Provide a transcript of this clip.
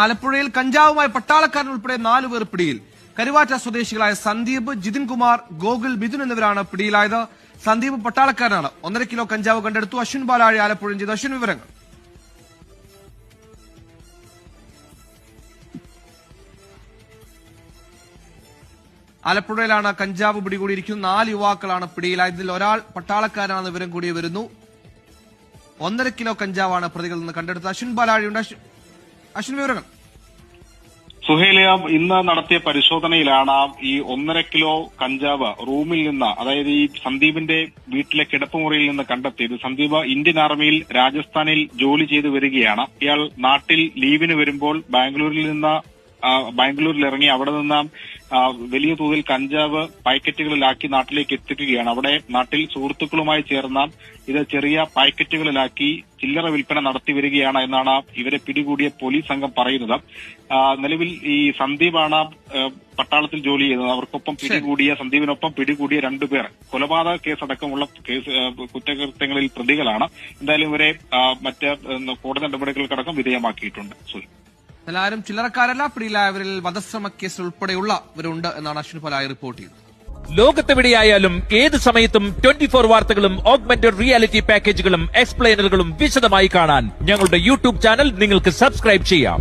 ആലപ്പുഴയിൽ കഞ്ചാവുമായി പട്ടാളക്കാരൻ ഉൾപ്പെടെ 4 പേർ പിടിയിൽ. കരുവാറ്റ സ്വദേശികളായ സന്ദീപ്, ജിതിൻ കുമാർ, ഗോകുൽ, മിഥുൻ എന്നിവരാണ് പിടിയിലായത്. സന്ദീപ് പട്ടാളക്കാരനാണ്. 1.5 കിലോ കഞ്ചാവ് കണ്ടെടുത്തു. അശ്വിൻ ബാലാഴി ആലപ്പുഴയിൽ ചെയ്തു. അശ്വിൻ, വിവരങ്ങൾ. ആലപ്പുഴയിലാണ് കഞ്ചാവ് പിടികൂടിയിരിക്കുന്നത്. 4 യുവാക്കളാണ് പിടിയിലായത്. ഇതിൽ ഒരാൾ പട്ടാളക്കാരനാണെന്ന് വിവരം കൂടി വരുന്നു. 1.5 കിലോ കഞ്ചാവാണ് പ്രതികളിൽ നിന്ന് കണ്ടെടുത്തത്. അശ്വിൻ ബാലാഴിയുണ്ട്. അശ്വിൻ, വിവരങ്ങൾ. സുഹേലിയ, ഇന്ന് നടത്തിയ പരിശോധനയിലാണ് ഈ 1.5 കിലോ കഞ്ചാവ് റൂമിൽ നിന്ന്, അതായത് ഈ സന്ദീപിന്റെ വീട്ടിലെ കിടപ്പുമുറിയിൽ നിന്ന് കണ്ടെത്തിയത്. സന്ദീപ് ഇന്ത്യൻ ആർമിയിൽ രാജസ്ഥാനിൽ ജോലി ചെയ്തു വരികയാണ്. ഇയാൾ നാട്ടിൽ ലീവിന് വരുമ്പോൾ ബാംഗ്ലൂരിൽ ഇറങ്ങി അവിടെ നിന്ന് വലിയ തോതിൽ കഞ്ചാവ് പാക്കറ്റുകളിലാക്കി നാട്ടിലേക്ക് എത്തിക്കുകയാണ്. അവിടെ നാട്ടിൽ സുഹൃത്തുക്കളുമായി ചേർന്ന് ഇത് ചെറിയ പാക്കറ്റുകളിലാക്കി ചില്ലറ വിൽപ്പന നടത്തി വരികയാണ് എന്നാണ് ഇവരെ പിടികൂടിയ പോലീസ് സംഘം പറയുന്നത്. നിലവിൽ ഈ സന്ദീപാണ് പട്ടാളത്തിൽ ജോലി ചെയ്യുന്നത്. അവർക്കൊപ്പം സന്ദീപിനൊപ്പം പിടികൂടിയ 2 പേർ കൊലപാതക കേസടക്കമുള്ള കുറ്റകൃത്യങ്ങളിൽ പ്രതികളാണ്. എന്തായാലും ഇവരെ മറ്റ് കോടതി നടപടികൾക്കടക്കം വിധേയമാക്കിയിട്ടുണ്ട്. എല്ലാവരും ചില്ലറക്കാരല്ല. പിടിയിലായവരിൽ വധശ്രമ കേസിൽ ഉൾപ്പെടെയുള്ളവരുണ്ട് എന്നാണ് അശ്വിൻ ബാലാഴി റിപ്പോർട്ട് ചെയ്തത്. ലോകത്തെവിടെയായാലും ഏത് സമയത്തും 24 വാർത്തകളും ഓഗ്മെന്റഡ് റിയാലിറ്റി പാക്കേജുകളും എക്സ്പ്ലെയിനറുകളും വിശദമായി കാണാൻ ഞങ്ങളുടെ യൂട്യൂബ് ചാനൽ നിങ്ങൾക്ക് സബ്സ്ക്രൈബ് ചെയ്യാം.